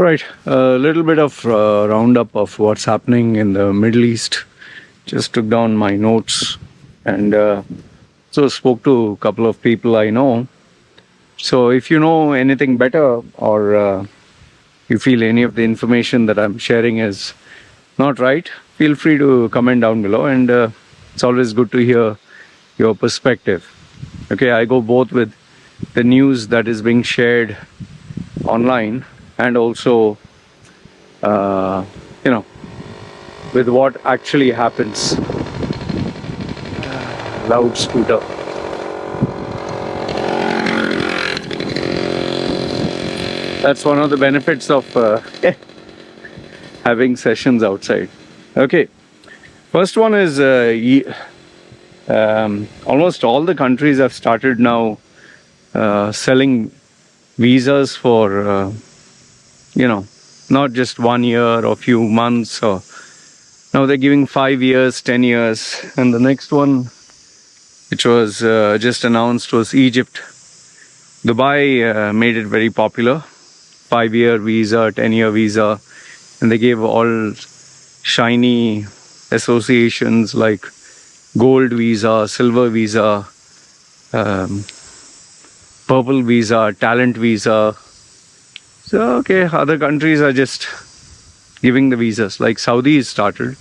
All right, a little bit of roundup of what's happening in the Middle East. Just took down my notes and so spoke to a couple of people I know. So if you know anything better or you feel any of the information that I'm sharing is not right, feel free to comment down below, and it's always good to hear your perspective. Okay, I go both with the news that is being shared online and also with what actually happens. Loud scooter. That's one of the benefits of having sessions outside. Okay, first one is almost all the countries have started now selling visas for not just 1 year or few months, or now they're giving 5 years, 10 years, and the next one which was just announced was Egypt. Dubai made it very popular, 5-year visa, 10-year visa, and they gave all shiny associations like gold visa, silver visa, purple visa, talent visa. So okay, other countries are just giving the visas, like Saudi is started,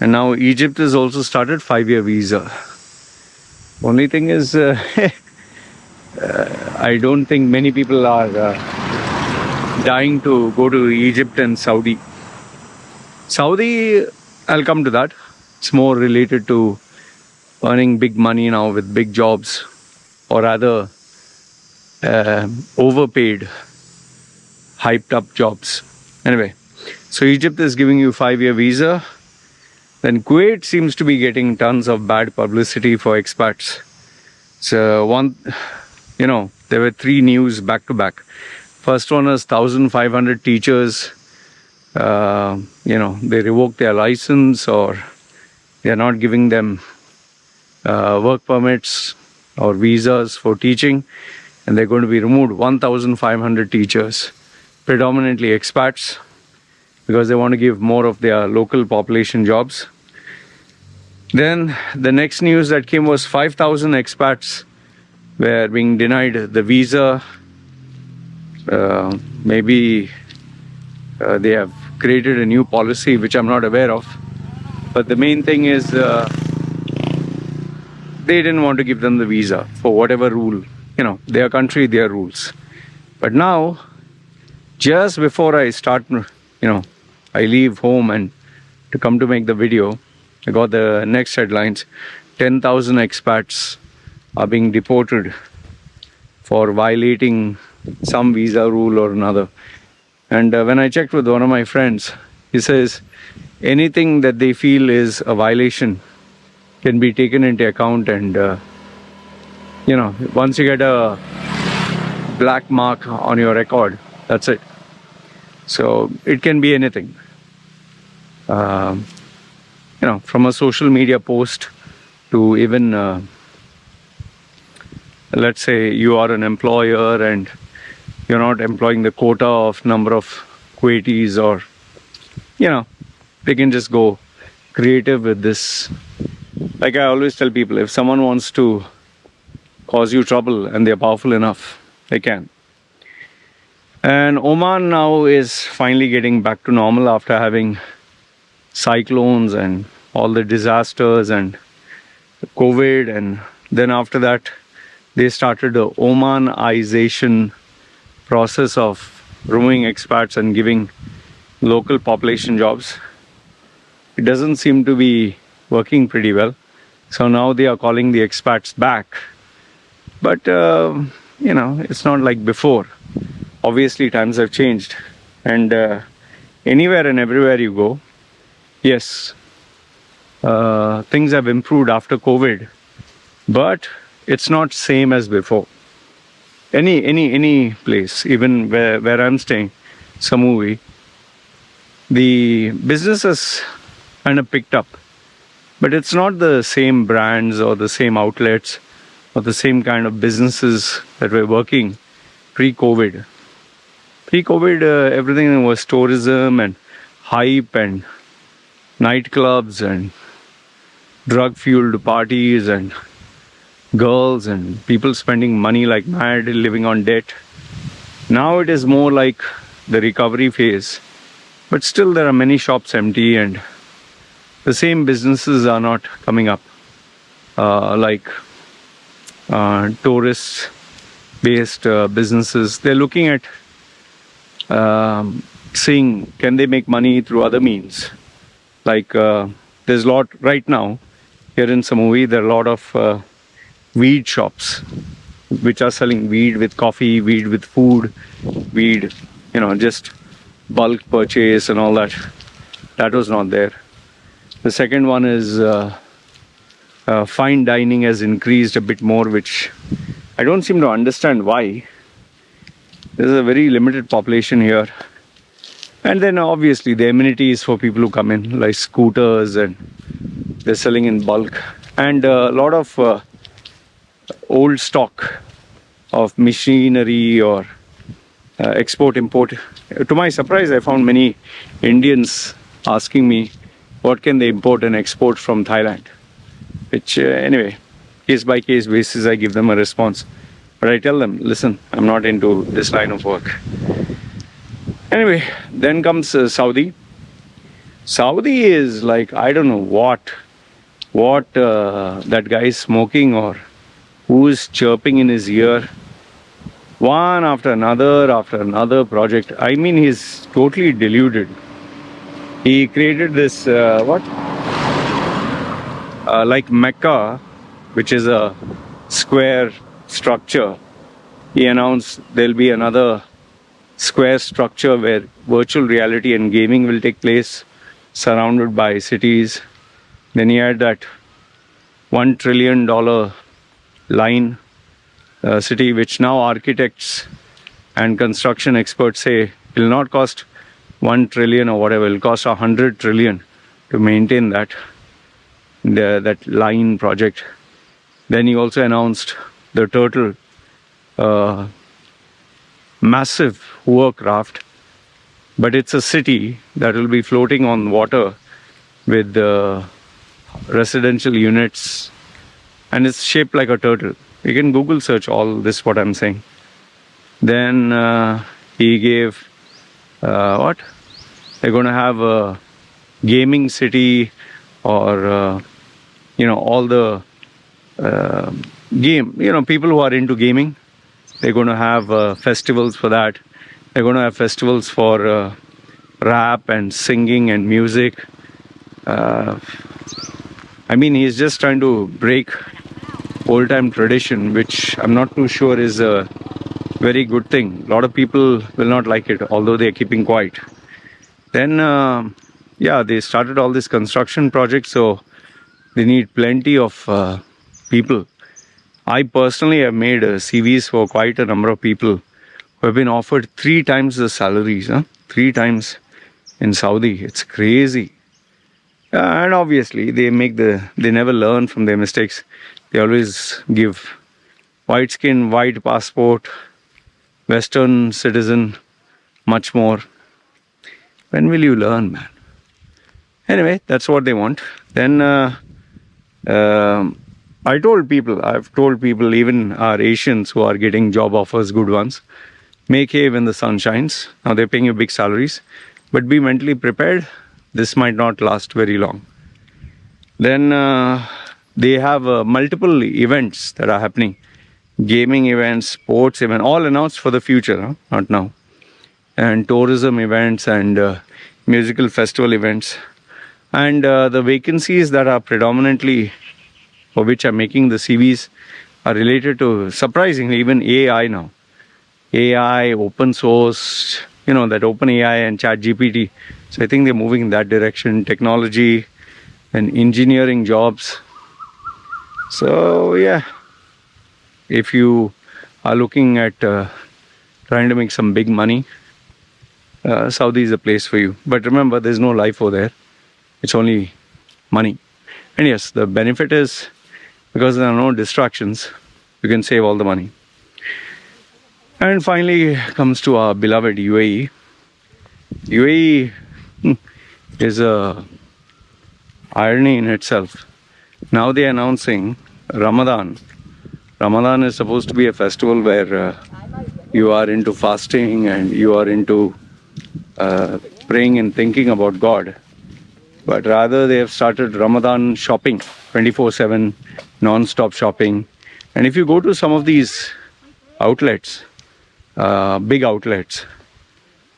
and now Egypt has also started 5-year visa. Only thing is I don't think many people are dying to go to Egypt and Saudi. Saudi, I'll come to that. It's more related to earning big money now with big jobs, or rather overpaid, hyped up jobs. Anyway, so Egypt is giving you 5-year visa. Then Kuwait seems to be getting tons of bad publicity for expats. So there were 3 news back to back. First one was 1,500 teachers, they revoked their license, or they are not giving them work permits or visas for teaching, and they're going to be removed. 1,500 teachers, predominantly expats, because they want to give more of their local population jobs. Then the next news that came was 5,000 expats were being denied the visa. Maybe they have created a new policy which I'm not aware of, but the main thing is they didn't want to give them the visa for whatever rule, their country, their rules. But now, just before I start, I leave home and to come to make the video, I got the next headlines. 10,000 expats are being deported for violating some visa rule or another. And when I checked with one of my friends, he says anything that they feel is a violation can be taken into account, and once you get a black mark on your record, that's it. So it can be anything, from a social media post to even let's say you are an employer and you're not employing the quota of number of Kuwaitis, or they can just go creative with this. Like I always tell people, if someone wants to cause you trouble and they're powerful enough, they can. And Oman now is finally getting back to normal after having cyclones and all the disasters and COVID, and then after that they started the Omanization process of removing expats and giving local population jobs. It doesn't seem to be working pretty well, so now they are calling the expats back. But it's not like before. Obviously times have changed, and anywhere and everywhere you go, yes, things have improved after COVID, but it's not same as before. Any place, even where I'm staying, Samui, the business has kind of picked up, but it's not the same brands or the same outlets or the same kind of businesses that were working pre-COVID. Pre-COVID, everything was tourism and hype and nightclubs and drug-fueled parties and girls and people spending money like mad, living on debt. Now it is more like the recovery phase, but still there are many shops empty and the same businesses are not coming up, like tourist-based businesses. They're looking at seeing can they make money through other means. Like there's a lot right now here in Samui. There are a lot of weed shops which are selling weed with coffee, weed with food, weed, just bulk purchase and all that. That was not there. The second one is fine dining has increased a bit more, which I don't seem to understand why. There's a very limited population here. And then obviously the amenities for people who come in, like scooters, and they're selling in bulk. And a lot of old stock of machinery or export import. To my surprise, I found many Indians asking me what can they import and export from Thailand, which anyway, case by case basis I give them a response, but I tell them, listen, I'm not into this line of work. Anyway, then comes Saudi. Saudi is like, I don't know what that guy is smoking or who is chirping in his ear. One after another project. I mean, he's totally deluded. He created this, like Mecca, which is a square structure. He announced there'll be another square structure where virtual reality and gaming will take place, surrounded by cities. Then he had that $1 trillion line city, which now architects and construction experts say will not cost 1 trillion or whatever, it will cost 100 trillion to maintain that line project. Then he also announced the turtle massive hovercraft, but it's a city that will be floating on water with residential units, and it's shaped like a turtle. You can Google search all this, what I'm saying. Then he gave what? They're going to have a gaming city, or all the people who are into gaming. They're going to have festivals for that. They're going to have festivals for rap and singing and music. I mean, he's just trying to break old-time tradition, which I'm not too sure is a very good thing. A lot of people will not like it, although they're keeping quiet. Then, they started all this construction projects, so they need plenty of people. I personally have made CVs for quite a number of people who have been offered 3 times the salaries, 3 times in Saudi. It's crazy. And obviously, they never learn from their mistakes. They always give white skin, white passport, Western citizen, much more. When will you learn, man? Anyway, that's what they want. Then I've told people, even our Asians who are getting job offers, good ones, make hay when the sun shines. Now they're paying you big salaries, but be mentally prepared. This might not last very long. Then they have multiple events that are happening. Gaming events, sports events, all announced for the future, not now. And tourism events and musical festival events. And the vacancies that are predominantly for which I'm making the CVs are related to, surprisingly, even AI now. AI, open source, that OpenAI and ChatGPT. So I think they're moving in that direction. Technology and engineering jobs. So yeah, if you are looking at trying to make some big money, Saudi is a place for you. But remember, there's no life over there. It's only money. And yes, the benefit is, because there are no distractions, you can save all the money. And finally comes to our beloved UAE. UAE is a irony in itself. Now they are announcing Ramadan. Ramadan is supposed to be a festival where you are into fasting and you are into praying and thinking about God. But rather they have started Ramadan shopping, 24/7, non-stop shopping. And if you go to some of these outlets, big outlets,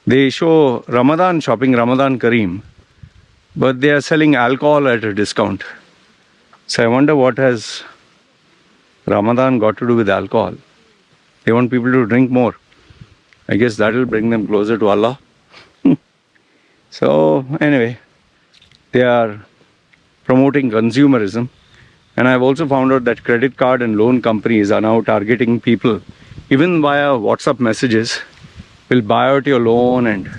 they show Ramadan shopping, Ramadan Kareem, but they are selling alcohol at a discount. So I wonder what has Ramadan got to do with alcohol. They want people to drink more. I guess that will bring them closer to Allah. So anyway, they are promoting consumerism. And I've also found out that credit card and loan companies are now targeting people, even via WhatsApp messages, will buy out your loan and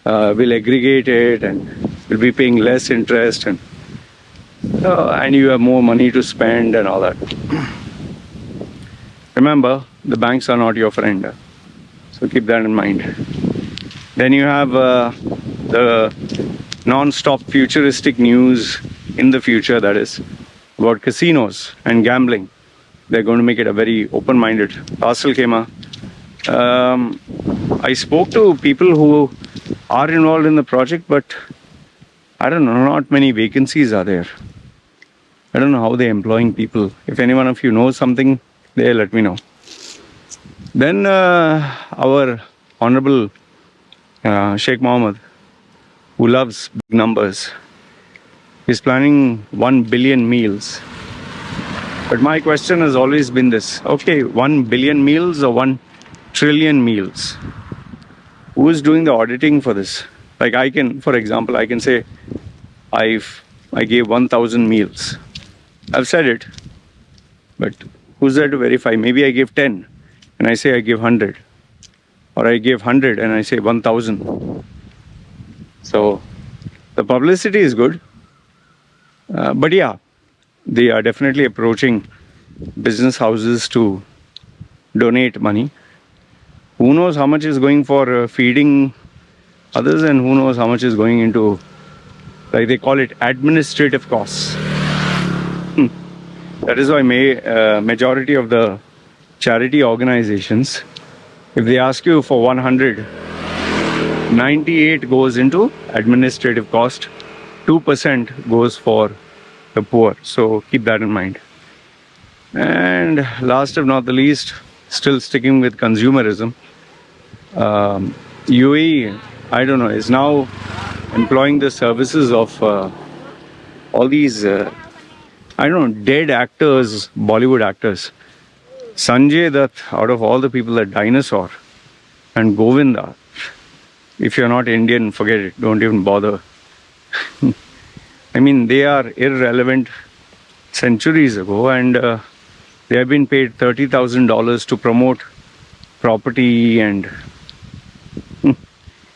will aggregate it and will be paying less interest and you have more money to spend and all that. Remember, the banks are not your friend. So keep that in mind. Then you have the non-stop futuristic news in the future, that is, about casinos and gambling. They're going to make it a very open-minded. Parcel Kema. I spoke to people who are involved in the project, but I don't know, not many vacancies are there. I don't know how they're employing people. If any one of you knows something, there, let me know. Then our Honorable Sheikh Mohammed, who loves big numbers, is planning 1 billion meals. But my question has always been this: okay, 1 billion meals or 1 trillion meals? Who is doing the auditing for this? Like I can, for example, I can say I gave 1,000 meals. I've said it, but who's there to verify? Maybe I gave 10 and I say I gave 100. Or I gave 100 and I say 1,000. So the publicity is good. But yeah, they are definitely approaching business houses to donate money. Who knows how much is going for feeding others, and who knows how much is going into, like they call it, administrative costs. That is why majority of the charity organizations, if they ask you for 100, 98 goes into administrative cost, 2% goes for the poor. So keep that in mind. And last but not the least, still sticking with consumerism, UAE, I don't know, is now employing the services of all these, I don't know, dead actors, Bollywood actors. Sanjay Dutt, out of all the people, that Dinosaur, and Govinda. If you're not Indian, forget it. Don't even bother. I mean, they are irrelevant centuries ago, and they have been paid $30,000 to promote property. And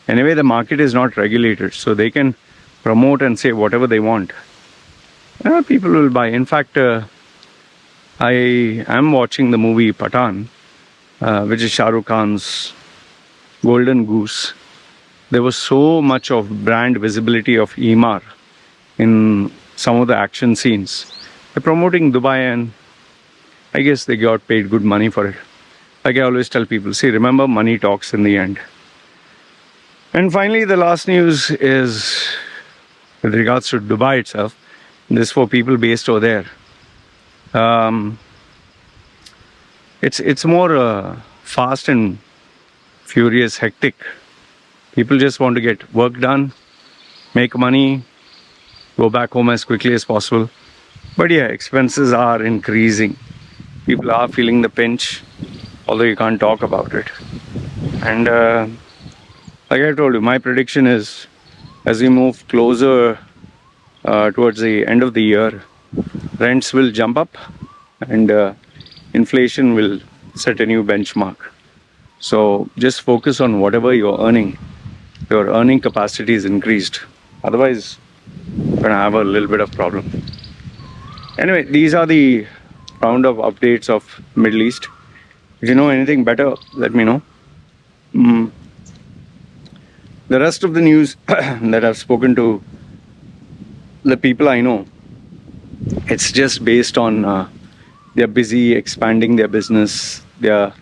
anyway, the market is not regulated, so they can promote and say whatever they want. People will buy. In fact, I am watching the movie Pathan, which is Shah Rukh Khan's Golden Goose. There was so much of brand visibility of Emaar in some of the action scenes. They're promoting Dubai, and I guess they got paid good money for it. Like I always tell people, see, remember, money talks in the end. And finally, the last news is with regards to Dubai itself. This for people based over there. It's more fast and furious, hectic. People just want to get work done, make money, go back home as quickly as possible. But yeah, expenses are increasing. People are feeling the pinch, although you can't talk about it. And like I told you, my prediction is as we move closer towards the end of the year, rents will jump up and inflation will set a new benchmark. So just focus on whatever you're earning. Your earning capacity is increased. Otherwise, you're going to have a little bit of problem. Anyway, these are the round of updates of Middle East. If you know anything better, let me know. Mm. The rest of the news that I've spoken to the people I know, it's just based on they're busy expanding their business. They're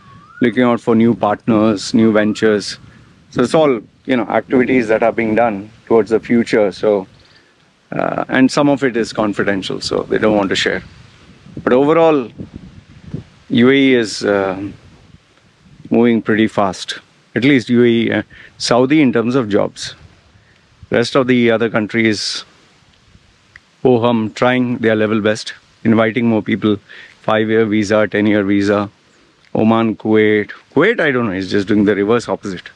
looking out for new partners, new ventures. So it's all, activities that are being done towards the future. So, and some of it is confidential, so they don't want to share. But overall, UAE is moving pretty fast. At least UAE, Saudi in terms of jobs. Rest of the other countries, trying their level best, inviting more people, 5-year visa, 10-year visa. Oman, Kuwait. Kuwait, I don't know, is just doing the reverse opposite.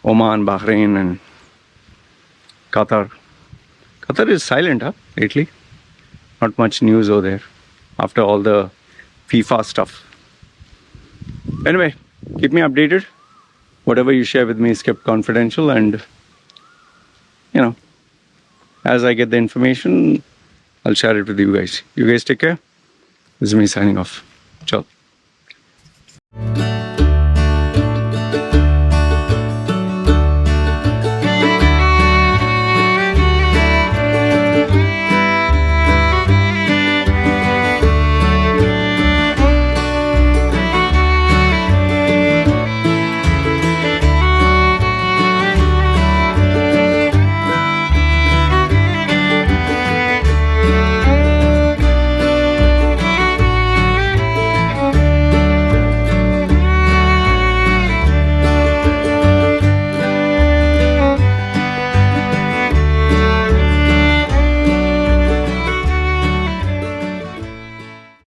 Oman, Bahrain, and Qatar. Qatar is silent, lately. Not much news over there after all the FIFA stuff. Anyway, keep me updated. Whatever you share with me is kept confidential, and as I get the information, I'll share it with you guys. You guys take care. This is me signing off. Ciao.